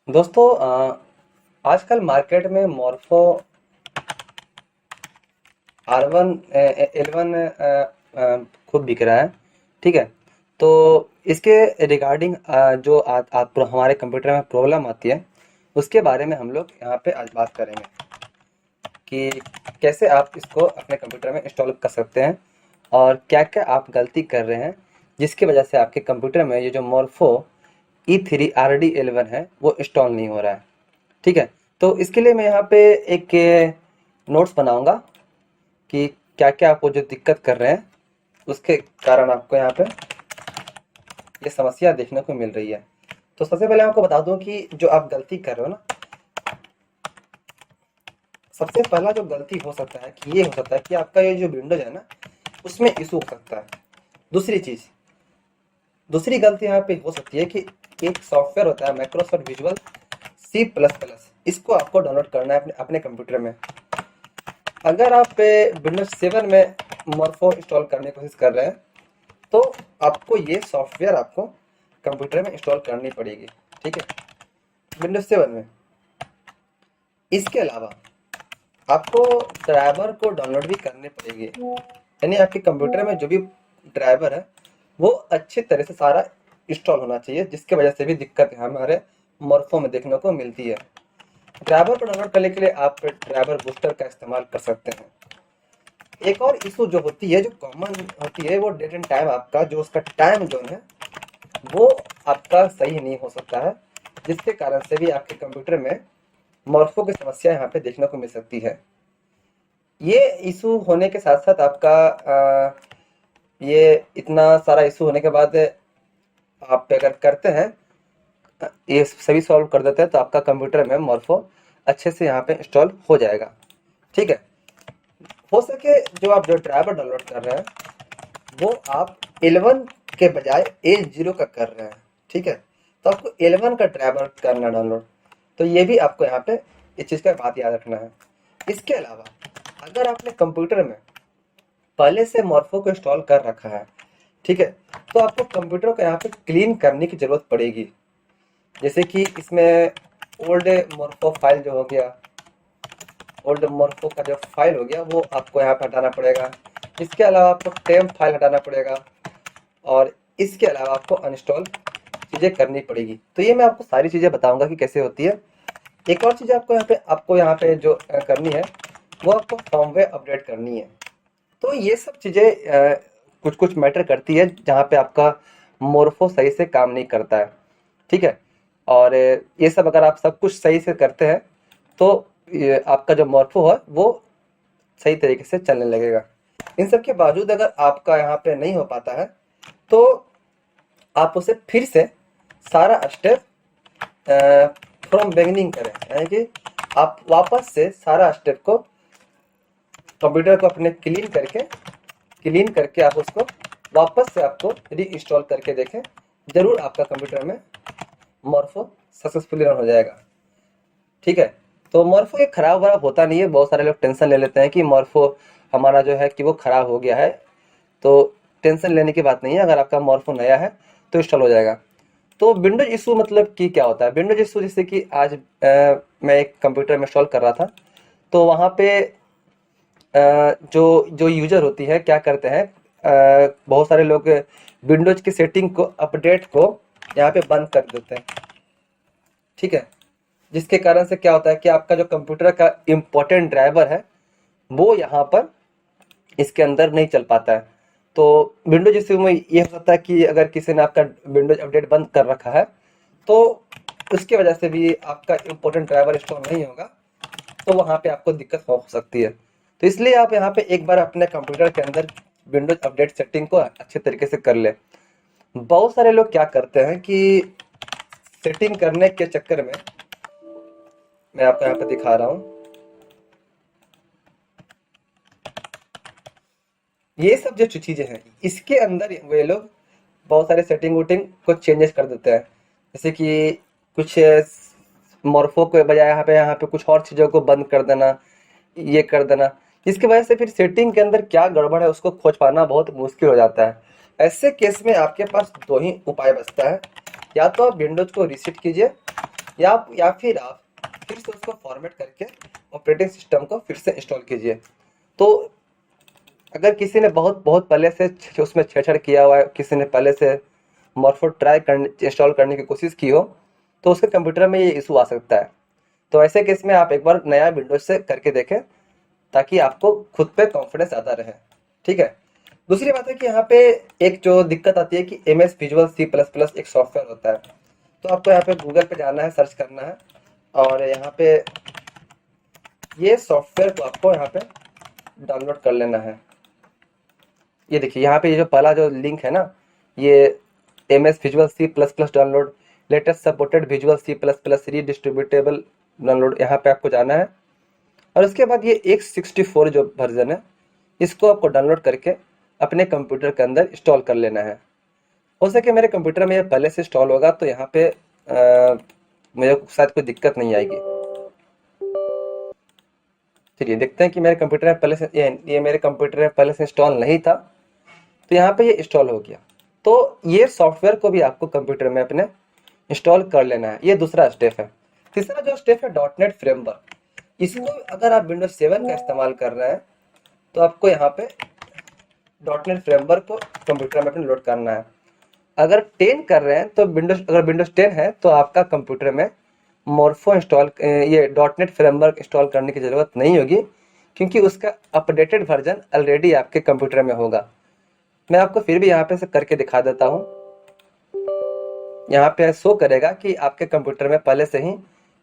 दोस्तों आजकल मार्केट में मॉर्फो R1 L1 खूब बिक रहा है। ठीक है। तो इसके रिगार्डिंग जो आप हमारे कंप्यूटर में प्रॉब्लम आती है उसके बारे में हम लोग यहाँ पे आज बात करेंगे कि कैसे आप इसको अपने कंप्यूटर में इंस्टॉल कर सकते हैं और क्या क्या आप गलती कर रहे हैं जिसकी वजह से आपके कंप्यूटर में ये जो मॉर्फो E3RD11 है वो इंस्टॉल नहीं हो रहा है। ठीक है। तो इसके लिए मैं यहाँ पे एक नोट्स बनाऊंगा कि क्या क्या आपको जो दिक्कत कर रहे हैं उसके कारण आपको यहाँ पे ये समस्या देखने को मिल रही है। तो सबसे पहले आपको बता दूं कि जो आप गलती कर रहे हो ना, सबसे पहला जो गलती हो सकता है कि ये हो सकता है कि आपका ये जो विंडोज है ना उसमें इशू हो सकता है। दूसरी चीज़, दूसरी गलती यहाँ पे हो सकती है कि एक सॉफ्टवेयर होता है माइक्रोसॉफ्ट विजुअल C++, इसको आपको डाउनलोड करना है अपने अपने कंप्यूटर में। अगर आप विंडोज 7 में मॉर्फो इंस्टॉल करने की कोशिश कर रहे हैं तो आपको ये सॉफ्टवेयर आपको कंप्यूटर में इंस्टॉल करनी पड़ेगी। ठीक है, विंडोज 7 में। इसके अलावा आपको ड्राइवर को डाउनलोड भी करनी पड़ेगी, यानी आपके कंप्यूटर में जो भी ड्राइवर है वो अच्छी तरह से सारा इंस्टॉल होना चाहिए, जिसकी वजह से भी दिक्कत हमारे मॉर्फो में देखने को मिलती है। ड्राइवर को डाउनलोड करने के लिए आप ड्राइवर बूस्टर का इस्तेमाल कर सकते हैं। एक और इशू जो होती है, जो कॉमन होती है, वो डेट एंड टाइम, आपका जो उसका टाइम जोन है वो आपका सही नहीं हो सकता है, जिसके कारण से भी आपके कंप्यूटर में मॉर्फो की समस्या यहाँ पे देखने को मिल सकती है। ये इशू होने के साथ साथ आपका ये इतना सारा इशू होने के बाद आप अगर करते हैं, ये सभी सॉल्व कर देते हैं तो आपका कंप्यूटर में मॉर्फो अच्छे से यहाँ पे इंस्टॉल हो जाएगा। ठीक है। हो सके जो ड्राइवर डाउनलोड कर रहे हैं वो आप 11 के बजाय A0 का कर रहे हैं। ठीक है, तो आपको 11 का ड्राइवर करना डाउनलोड। तो ये भी आपको यहाँ पे इस चीज़ का बात याद रखना है। इसके अलावा अगर आपने कंप्यूटर में पहले से मॉर्फो को इंस्टॉल कर रखा है, ठीक है, तो आपको कंप्यूटर को यहाँ पे क्लीन करने की ज़रूरत पड़ेगी। जैसे कि इसमें ओल्ड मॉर्फो फाइल जो हो गया, ओल्ड मॉर्फो का जो फाइल हो गया वो आपको यहाँ पे हटाना पड़ेगा। इसके अलावा आपको टेम्प फाइल हटाना पड़ेगा और इसके अलावा आपको अनइंस्टॉल चीज़ें करनी पड़ेगी। तो ये मैं आपको सारी चीज़ें बताऊंगा कि कैसे होती है। एक और चीज़ आपको यहाँ पे जो करनी है वो आपको फर्मवेयर अपडेट करनी है। तो ये सब चीज़ें कुछ कुछ मैटर करती है जहाँ पे आपका मोर्फो सही से काम नहीं करता है। ठीक है, और ये सब अगर आप सब कुछ सही से करते हैं तो ये आपका जो मोर्फो है वो सही तरीके से चलने लगेगा। इन सब के बावजूद अगर आपका यहाँ पे नहीं हो पाता है तो आप उसे फिर से सारा स्टेप फ्रॉम बिगिनिंग करें, यानी कि आप वापस से सारा स्टेप को कंप्यूटर को अपने क्लीन करके आप उसको वापस से आपको री इंस्टॉल करके देखें। ज़रूर आपका कंप्यूटर में मॉर्फो सक्सेसफुली रन हो जाएगा। ठीक है, तो मॉर्फो एक खराब वराब होता नहीं है। बहुत सारे लोग टेंशन ले लेते हैं कि मॉर्फो हमारा जो है कि वो खराब हो गया है, तो टेंशन लेने की बात नहीं है। अगर आपका मॉर्फो नया है तो इंस्टॉल हो जाएगा। तो विंडोज इशू मतलब कि क्या होता है? विंडोज इशू जैसे कि आज मैं एक कंप्यूटर में इंस्टॉल कर रहा था तो वहाँ पे जो जो यूज़र होती है क्या करते हैं, बहुत सारे लोग विंडोज की सेटिंग को, अपडेट को यहाँ पे बंद कर देते हैं। ठीक है, जिसके कारण से क्या होता है कि आपका जो कंप्यूटर का इम्पोर्टेंट ड्राइवर है वो यहाँ पर इसके अंदर नहीं चल पाता है। तो विंडोज इश्यू में ये हो सकता है कि अगर किसी ने आपका विंडोज अपडेट बंद कर रखा है तो उसकी वजह से भी आपका इम्पोर्टेंट ड्राइवर इंस्टॉल नहीं होगा, तो वहाँ पे आपको दिक्कत हो सकती है। तो इसलिए आप यहाँ पे एक बार अपने कंप्यूटर के अंदर विंडोज अपडेट सेटिंग को अच्छे तरीके से कर ले। बहुत सारे लोग क्या करते हैं कि सेटिंग करने के चक्कर में, मैं आपको यहाँ पे दिखा रहा हूँ, ये सब जो चीज़ें हैं इसके अंदर वे लोग बहुत सारे सेटिंग वोटिंग को चेंजेस कर देते हैं। जैसे कि कुछ मॉर्फो के बजाय यहाँ पे कुछ और चीज़ों को बंद कर देना, ये कर देना, जिसकी वजह से फिर सेटिंग के अंदर क्या गड़बड़ है उसको खोज पाना बहुत मुश्किल हो जाता है। ऐसे केस में आपके पास दो ही उपाय बचता है, या तो आप विंडोज को रीसेट कीजिए या फिर आप फिर से उसको फॉर्मेट करके ऑपरेटिंग सिस्टम को फिर से इंस्टॉल कीजिए। तो अगर किसी ने बहुत बहुत पहले से उसमें छेड़छाड़ किया हुआ है, किसी ने पहले से मॉर्फो ट्राई करने इंस्टॉल करने की कोशिश की हो, तो उसके कंप्यूटर में ये इशू आ सकता है। तो ऐसे केस में आप एक बार नया विंडोज से करके देखें, ताकि आपको खुद पे कॉन्फिडेंस ज़्यादा रहे। ठीक है। दूसरी बात है कि यहाँ पे एक जो दिक्कत आती है कि M S visual C plus plus एक सॉफ्टवेयर होता है। तो आपको यहाँ पे गूगल पे जाना है, सर्च करना है, और यहाँ पे ये सॉफ्टवेयर को आपको यहाँ पे डाउनलोड कर लेना है। ये देखिए यहाँ पे ये जो पहला जो लिंक है ना, ये M S visual C plus plus download latest supported visual C plus plus redistributable download, यहाँ पे आपको जाना है। और उसके बाद ये x64 जो वर्जन है, इसको आपको डाउनलोड करके अपने कंप्यूटर के अंदर इंस्टॉल कर लेना है। हो सके मेरे कंप्यूटर में ये पहले से इंस्टॉल होगा, तो यहाँ पे मुझे शायद कोई दिक्कत नहीं आएगी। चलिए देखते हैं कि मेरे कंप्यूटर में पहले से ये मेरे कंप्यूटर में पहले से इंस्टॉल नहीं था, तो यहाँ पे ये इंस्टॉल हो गया। तो ये सॉफ्टवेयर को भी आपको कंप्यूटर में अपने इंस्टॉल कर लेना है। ये दूसरा स्टेप है। तीसरा जो स्टेप है डॉट नेट फ्रेमवर्क, इसको अगर आप विंडोज 7 का इस्तेमाल कर रहे हैं, तो आपको यहाँ पे डॉट नेट फ्रेमवर्क को कंप्यूटर में अपने लोड करना है। अगर 10 कर रहे हैं तो अगर विंडोज 10 है तो आपका कंप्यूटर में मॉर्फो इंस्टॉल ये डॉट नेट फ्रेमवर्क इंस्टॉल करने की ज़रूरत नहीं होगी, क्योंकि उसका अपडेटेड वर्जन ऑलरेडी आपके कंप्यूटर में होगा। मैं आपको फिर भी यहाँ पे से करके दिखा देता हूँ। यहाँ पे शो करेगा कि आपके कंप्यूटर में पहले से ही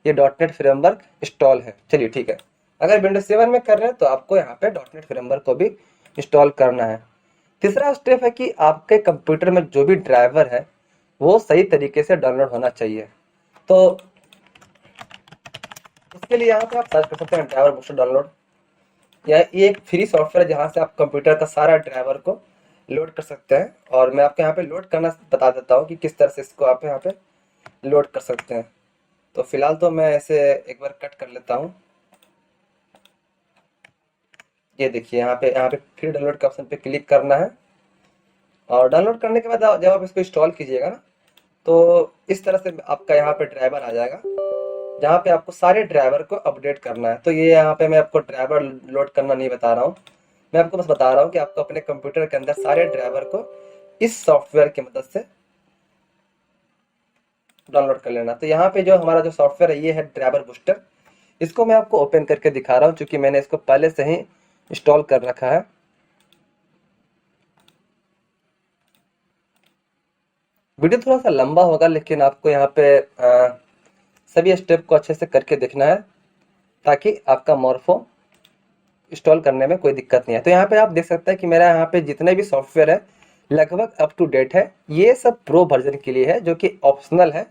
ये डॉट नेट फ्रेमवर्क इंस्टॉल है। चलिए ठीक है। अगर विंडोज 7 में कर रहे हैं तो आपको यहाँ पे डॉट नेट फ्रेमवर्क को भी इंस्टॉल करना है। तीसरा स्टेप है कि आपके कंप्यूटर में जो भी ड्राइवर है वो सही तरीके से डाउनलोड होना चाहिए। तो उसके लिए यहाँ पे आप सर्च कर सकते हैं ड्राइवर बूस्टर डाउनलोड। यह ये एक फ्री सॉफ्टवेयर है जहाँ से आप कंप्यूटर का सारा ड्राइवर को लोड कर सकते हैं। और मैं आपको यहाँ पे लोड करना बता देता हूँ कि किस तरह से इसको आप यहाँ पे लोड कर सकते हैं। तो फिलहाल तो मैं ऐसे एक बार कट कर लेता हूँ। ये देखिए यहाँ पे फिर डाउनलोड के ऑप्शन पे क्लिक करना है, और डाउनलोड करने के बाद जब आप इसको इंस्टॉल कीजिएगा ना, तो इस तरह से आपका यहाँ पे ड्राइवर आ जाएगा, जहाँ पे आपको सारे ड्राइवर को अपडेट करना है। तो ये यहाँ पे मैं आपको ड्राइवर लोड करना नहीं बता रहा हूँ, मैं आपको बस बता रहा हूँ कि आपको अपने कंप्यूटर के अंदर सारे ड्राइवर को इस सॉफ्टवेयर की मदद से डाउनलोड कर लेना। तो यहाँ पे जो हमारा जो सॉफ्टवेयर है ये है ड्राइवर बूस्टर। इसको मैं आपको ओपन करके दिखा रहा हूँ, क्योंकि मैंने इसको पहले से ही इंस्टॉल कर रखा है। वीडियो थोड़ा सा लंबा होगा, लेकिन आपको यहाँ पे सभी स्टेप को अच्छे से करके देखना है, ताकि आपका मॉर्फो इंस्टॉल करने में कोई दिक्कत नहीं है। तो यहाँ पे आप देख सकते हैं कि मेरा यहाँ पे जितने भी सॉफ्टवेयर है लगभग अप टू डेट है। ये सब प्रो वर्जन के लिए है, जो कि ऑप्शनल है,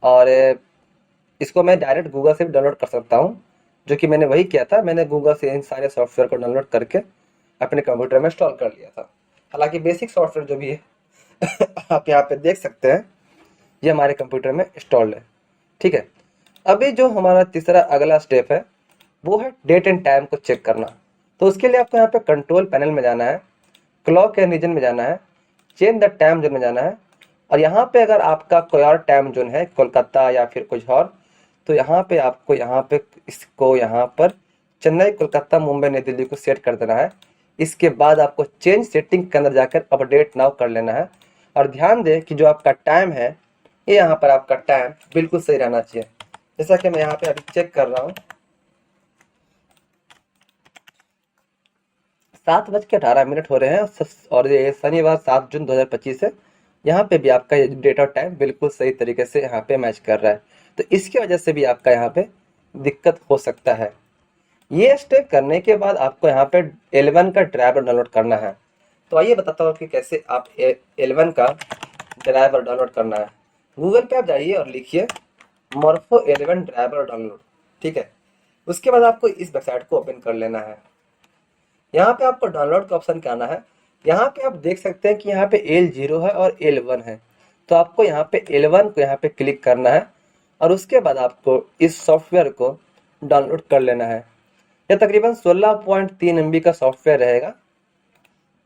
और इसको मैं डायरेक्ट गूगल से भी डाउनलोड कर सकता हूँ, जो कि मैंने वही किया था। मैंने गूगल से इन सारे सॉफ्टवेयर को डाउनलोड करके अपने कंप्यूटर में इंस्टॉल कर लिया था। हालांकि बेसिक सॉफ्टवेयर जो भी है आप यहाँ पे देख सकते हैं, ये हमारे कंप्यूटर में इंस्टॉल्ड है। ठीक है। अभी जो हमारा तीसरा अगला स्टेप है वो है डेट एंड टाइम को चेक करना। तो उसके लिए आपको यहाँ पे कंट्रोल पैनल में जाना है, क्लॉक एंड रीजन में जाना है, चेंज द टाइम जोन में जाना है। और यहाँ पे अगर आपका कोई और टाइम जोन है, कोलकाता या फिर कुछ और, तो यहाँ पे आपको यहाँ पे इसको यहाँ पर चेन्नई, कोलकाता, मुंबई, नई दिल्ली को सेट कर देना है। इसके बाद आपको चेंज सेटिंग के अंदर जाकर अपडेट नाउ कर लेना है। और ध्यान दें कि जो आपका टाइम है, ये यहाँ पर आपका टाइम बिल्कुल सही रहना चाहिए। जैसा कि मैं यहाँ पे अभी चेक कर रहा हूँ, 7:18 हो रहे हैं, और ये शनिवार 7 जून 2025 है। यहाँ पे भी आपका डेट और टाइम बिल्कुल सही तरीके से यहाँ पे मैच कर रहा है। तो इसकी वजह से भी आपका यहाँ पे दिक्कत हो सकता है। ये स्टेप करने के बाद आपको यहाँ पे 11 का ड्राइवर डाउनलोड करना है। तो आइए बताता हूँ कि कैसे आप 11 का ड्राइवर डाउनलोड करना है। गूगल पे आप जाइए और लिखिए मॉर्फो 11 ड्राइवर डाउनलोड। ठीक है। उसके बाद आपको इस वेबसाइट को ओपन कर लेना है। यहाँ पे आपको डाउनलोड का ऑप्शन क्या आना है। यहाँ पे आप देख सकते हैं कि यहाँ पे L0 है और L1 है। तो आपको यहाँ पे L1 को यहाँ पे क्लिक करना है, और उसके बाद आपको इस सॉफ्टवेयर को डाउनलोड कर लेना है। यह तकरीबन 16.3 MB का सॉफ्टवेयर रहेगा।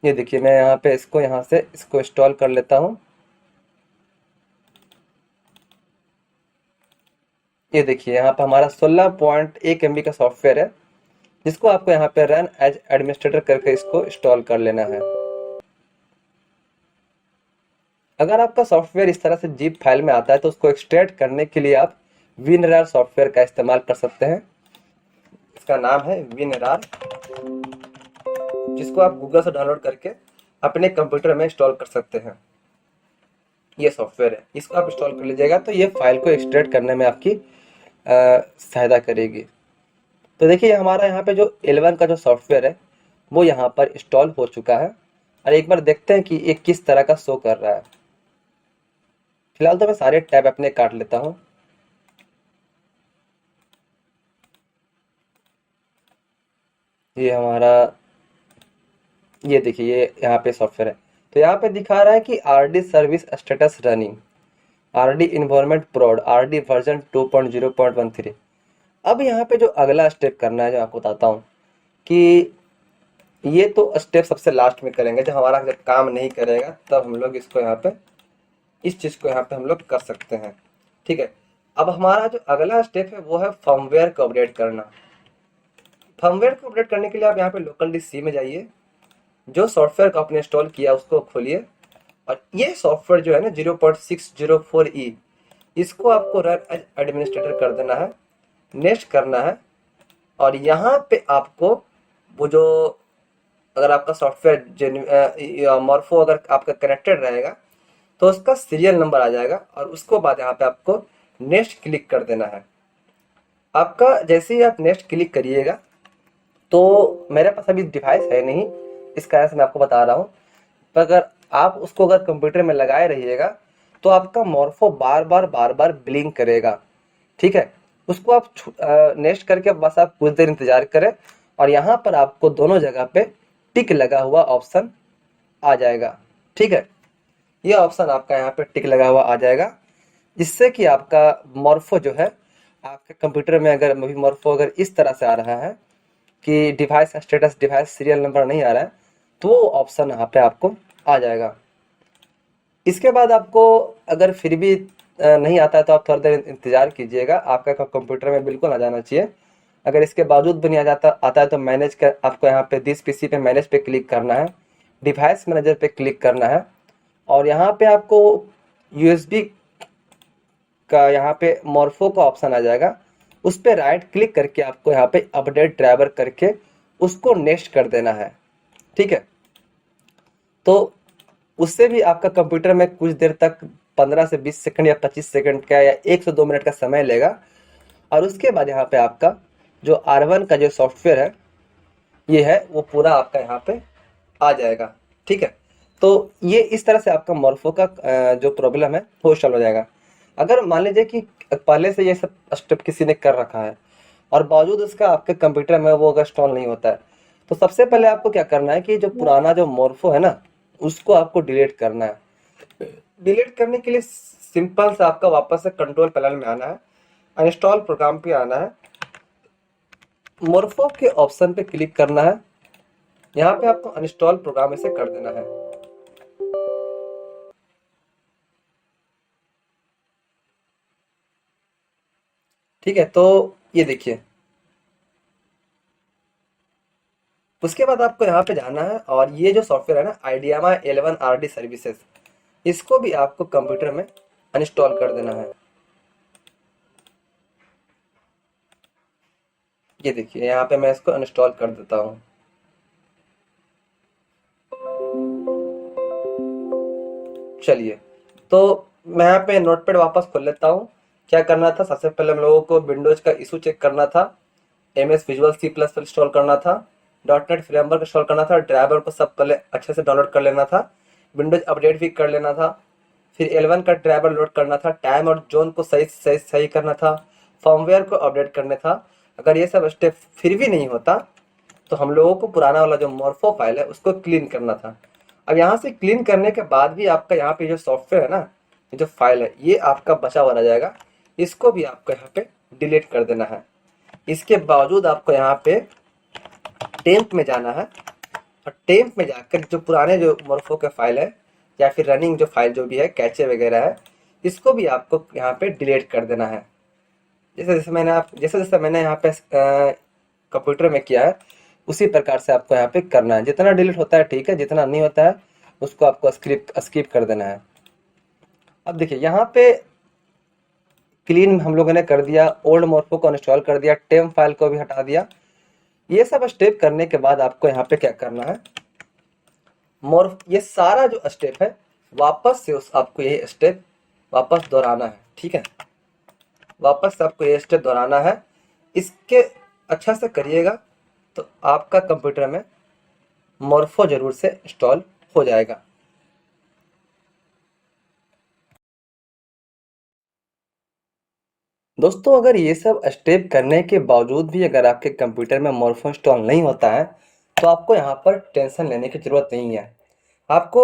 ये देखिए मैं यहाँ पे यहाँ से इसको इंस्टॉल कर लेता हूँ। ये देखिए यहाँ पर हमारा 16.1 MB का सॉफ्टवेयर है, जिसको आपको यहाँ पे रन एज एडमिनिस्ट्रेटर करके इसको इंस्टॉल कर लेना है। अगर आपका सॉफ्टवेयर इस तरह से जिप फाइल में आता है तो उसको एक्सट्रैक्ट करने के लिए आप विनरार सॉफ्टवेयर का इस्तेमाल कर सकते हैं। इसका नाम है विनरार, जिसको आप गूगल से डाउनलोड करके अपने कंप्यूटर में इंस्टॉल कर सकते हैं। ये सॉफ्टवेयर है, इसको आप इंस्टॉल कर लीजिएगा तो ये फाइल को एक्सट्रैक्ट करने में आपकी सहायता करेगी। तो देखिए हमारा यहाँ पे जो L1 का जो सॉफ्टवेयर है वो यहाँ पर इंस्टॉल हो चुका है, और एक बार देखते हैं कि ये किस तरह का शो कर रहा है। फिलहाल तो मैं सारे टैब अपने काट लेता हूँ। ये हमारा, ये देखिए ये यहाँ पे सॉफ्टवेयर है, तो यहाँ पे दिखा रहा है कि RD service status running, RD environment prod, RD version 2.0.13। अब यहाँ पे जो अगला स्टेप करना है, जो आपको बताता हूँ कि ये तो स्टेप सबसे लास्ट में करेंगे, जब हमारा जब काम नहीं करेगा तब हम लोग इसको यहाँ पे, इस चीज़ को यहाँ पे हम लोग कर सकते हैं। ठीक है, अब हमारा जो अगला स्टेप है वो है फर्मवेयर को अपडेट करना। फर्मवेयर को अपडेट करने के लिए आप यहाँ पे लोकल डिस्क सी में जाइए, जो सॉफ्टवेयर को आपने इंस्टॉल किया उसको खोलिए, और ये सॉफ्टवेयर जो है ना 0.604E, इसको आपको रन एज एडमिनिस्ट्रेटर कर देना है, नेक्स्ट करना है। और यहाँ पे आपको वो जो, अगर आपका सॉफ्टवेयर मॉर्फो अगर आपका कनेक्टेड रहेगा तो उसका सीरियल नंबर आ जाएगा, और उसको बाद यहाँ पे आपको नेक्स्ट क्लिक कर देना है। आपका जैसे ही आप नेक्स्ट क्लिक करिएगा, तो मेरे पास अभी डिवाइस है नहीं, इस कारण से मैं आपको बता रहा हूँ, पर अगर आप उसको अगर कंप्यूटर में लगाए रहिएगा तो आपका मॉर्फो बार बार ब्लिंक करेगा। ठीक है, उसको आप नेक्स्ट करके बस आप कुछ देर इंतजार करें, और यहाँ पर आपको दोनों जगह पे टिक लगा हुआ ऑप्शन आ जाएगा। ठीक है, ये ऑप्शन आपका यहाँ पे टिक लगा हुआ आ जाएगा, जिससे कि आपका मॉर्फो जो है आपके कंप्यूटर में, अगर अभी मॉर्फो अगर इस तरह से आ रहा है कि device status, device serial number नहीं आ रहा है, तो वो ऑप्शन यहाँ पे आपको आ जाएगा। इसके बाद आपको अगर फिर भी नहीं आता है तो आप थोड़ा देर इंतज़ार कीजिएगा, आपका कंप्यूटर में बिल्कुल आ जाना चाहिए। अगर इसके बावजूद भी नहीं आता है तो मैनेज कर, आपको यहाँ पे दिस पीसी पे मैनेज पे क्लिक करना है, डिवाइस मैनेजर पे क्लिक करना है, और यहाँ पे आपको यूएसबी का यहाँ पे मॉर्फो का ऑप्शन आ जाएगा, उस पर राइट क्लिक करके आपको यहाँ पे अपडेट ड्राइवर करके उसको नेक्स्ट कर देना है। ठीक है, तो उससे भी आपका कंप्यूटर में कुछ देर तक 15 से 20 सेकंड या 25 सेकंड का या 1 से 2 मिनट का समय लेगा, और उसके बाद यहाँ पे आपका जो R1 का जो सॉफ्टवेयर है ये है वो पूरा आपका यहाँ पे आ जाएगा। ठीक है, तो ये इस तरह से आपका मॉर्फो का जो प्रॉब्लम है वो सॉल्व हो जाएगा। अगर मान लीजिए कि पहले से ये सब स्टेप किसी ने कर रखा है और बावजूद उसका आपके कंप्यूटर में वो अगर इंस्टॉल नहीं होता है, तो सबसे पहले आपको क्या करना है कि जो पुराना जो मॉर्फो है ना उसको आपको डिलीट करना है। डिलीट करने के लिए सिंपल से आपका वापस से कंट्रोल पैनल में आना है, अनइंस्टॉल प्रोग्राम पे आना है, मॉर्फो के ऑप्शन पे क्लिक करना है, यहाँ पे आपको अनइंस्टॉल प्रोग्राम इसे कर देना है। ठीक है, तो ये देखिए, उसके बाद आपको यहाँ पे जाना है, और ये जो सॉफ्टवेयर है ना आइडियामा L1 RD सर्विसेज, इसको भी आपको कंप्यूटर में अनइंस्टॉल कर देना है। ये देखिए यहाँ पे मैं इसको अनइंस्टॉल कर देता हूँ। चलिए, तो मैं यहाँ पे नोटपैड वापस खोल लेता हूँ। क्या करना था, सबसे पहले हम लोगों को विंडोज का इशू चेक करना था, MS विजुअल C++ इंस्टॉल करना था, .NET फ्रेमवर्क इंस्टॉल करना था, ड्राइवर को सब पहले अच्छे से डाउनलोड कर लेना था, विंडोज अपडेट भी कर लेना था, फिर L1 का ड्राइवर लोड करना था, टाइम और जोन को सही करना था, फर्मवेयर को अपडेट करना था। अगर ये सब स्टेप फिर भी नहीं होता तो हम लोगों को पुराना वाला जो मॉर्फो फाइल है उसको क्लीन करना था। अब यहाँ से क्लीन करने के बाद भी आपका यहाँ पे जो सॉफ्टवेयर है ना, ये जो फाइल है ये आपका बचा हुआ रह जाएगा, इसको भी आपको यहाँ पे डिलीट कर देना है। इसके बावजूद आपको यहाँ पे टेम्प में जाना है, और टेम्प में जाकर जो पुराने जो मॉर्फो के फाइल है या फिर रनिंग जो फाइल जो भी है कैचे वगैरह है, इसको भी आपको यहाँ पे डिलीट कर देना है। जैसे जैसे मैंने यहाँ पे कंप्यूटर में किया है, उसी प्रकार से आपको यहाँ पे करना है। जितना डिलीट होता है ठीक है, जितना नहीं होता है उसको आपको स्किप कर देना है। अब देखिए यहाँ पे क्लीन हम लोगों ने कर दिया, ओल्ड मोर्फो को इंस्टॉल कर दिया, टेम फाइल को भी हटा दिया। ये सब स्टेप करने के बाद आपको यहाँ पे क्या करना है, ये सारा जो स्टेप है वापस से उस आपको ये स्टेप वापस दोहराना है। ठीक है, वापस से आपको ये स्टेप दोहराना है। इसके अच्छा से करिएगा तो आपका कंप्यूटर में मोर्फो जरूर से इंस्टॉल हो जाएगा। दोस्तों अगर ये सब स्टेप करने के बावजूद भी अगर आपके कंप्यूटर में मोर्फो इंस्टॉल नहीं होता है तो आपको यहाँ पर टेंशन लेने की ज़रूरत नहीं है। आपको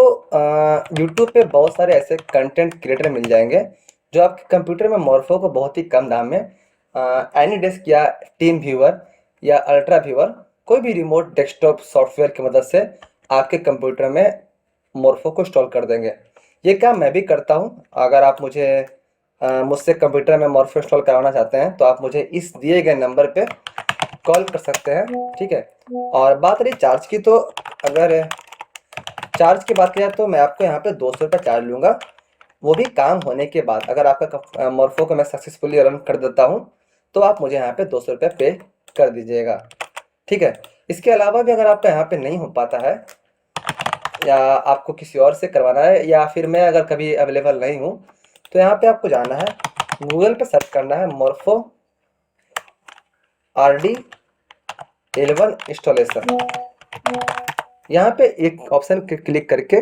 यूट्यूब पे बहुत सारे ऐसे कंटेंट क्रिएटर मिल जाएंगे जो आपके कंप्यूटर में मोर्फो को बहुत ही कम दाम में एनीडेस्क या टीम व्यूअर या अल्ट्रा व्यूअर कोई भी रिमोट डेस्कटॉप सॉफ्टवेयर की मदद से आपके कंप्यूटर में मोर्फो को इंस्टॉल कर देंगे। ये काम मैं भी करता हूँ। अगर आप मुझसे कंप्यूटर में मोर्फो इंस्टॉल करवाना चाहते हैं तो आप मुझे इस दिए गए नंबर पे कॉल कर सकते हैं। ठीक है, और बात रही चार्ज की, तो अगर चार्ज की बात किया तो मैं आपको यहाँ पे 200 रुपये चार्ज लूँगा, वो भी काम होने के बाद। अगर आपका मोर्फो को मैं सक्सेसफुली रन कर देता हूँ तो आप मुझे यहाँ पे 200 रुपये पे कर दीजिएगा। ठीक है, इसके अलावा भी अगर आपका यहाँ पे नहीं हो पाता है या आपको किसी और से करवाना है या फिर मैं अगर कभी अवेलेबल नहीं हूँ तो यहाँ पे आपको जाना है, गूगल पे सर्च करना है मोर्फो RD11 इंस्टॉलेशन। यहाँ पे एक ऑप्शन क्लिक करके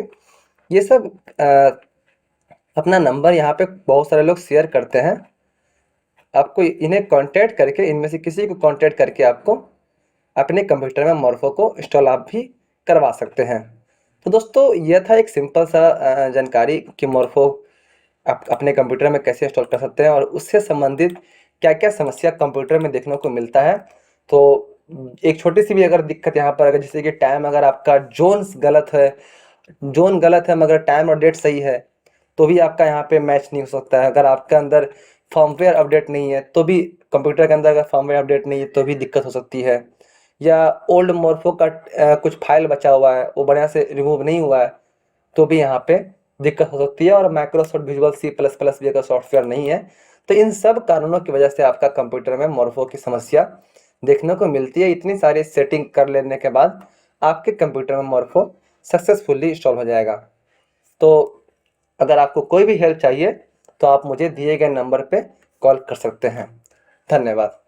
ये सब अपना नंबर यहाँ पे बहुत सारे लोग शेयर करते हैं। आपको इन्हें कांटेक्ट करके, इनमें से किसी को कांटेक्ट करके आपको अपने कंप्यूटर में मोर्फो को इंस्टॉल आप भी करवा सकते हैं। तो दोस्तों यह था एक सिंपल सा जानकारी कि मोर्फो आप अपने कंप्यूटर में कैसे इंस्टॉल कर सकते हैं और उससे संबंधित क्या क्या समस्या कंप्यूटर में देखने को मिलता है। तो एक छोटी सी भी अगर दिक्कत यहाँ पर, अगर जैसे कि टाइम, अगर आपका जोन गलत है मगर टाइम और डेट सही है तो भी आपका यहाँ पे मैच नहीं हो सकता है। अगर आपके अंदर फर्मवेयर अपडेट नहीं है तो भी, कंप्यूटर के अंदर अगर फर्मवेयर अपडेट नहीं है तो भी दिक्कत हो सकती है। या ओल्ड मोर्फो का कुछ फाइल बचा हुआ है, वो बढ़िया से रिमूव नहीं हुआ है तो भी यहाँ पे दिक्कत हो सकती है। और माइक्रोसॉफ्ट विजुअल C++ भी अगर सॉफ्टवेयर नहीं है तो इन सब कारणों की वजह से आपका कंप्यूटर में मोर्फो की समस्या देखने को मिलती है। इतनी सारी सेटिंग कर लेने के बाद आपके कंप्यूटर में मोर्फो सक्सेसफुली इंस्टॉल हो जाएगा। तो अगर आपको कोई भी हेल्प चाहिए तो आप मुझे दिए गए नंबर पे कॉल कर सकते हैं। धन्यवाद।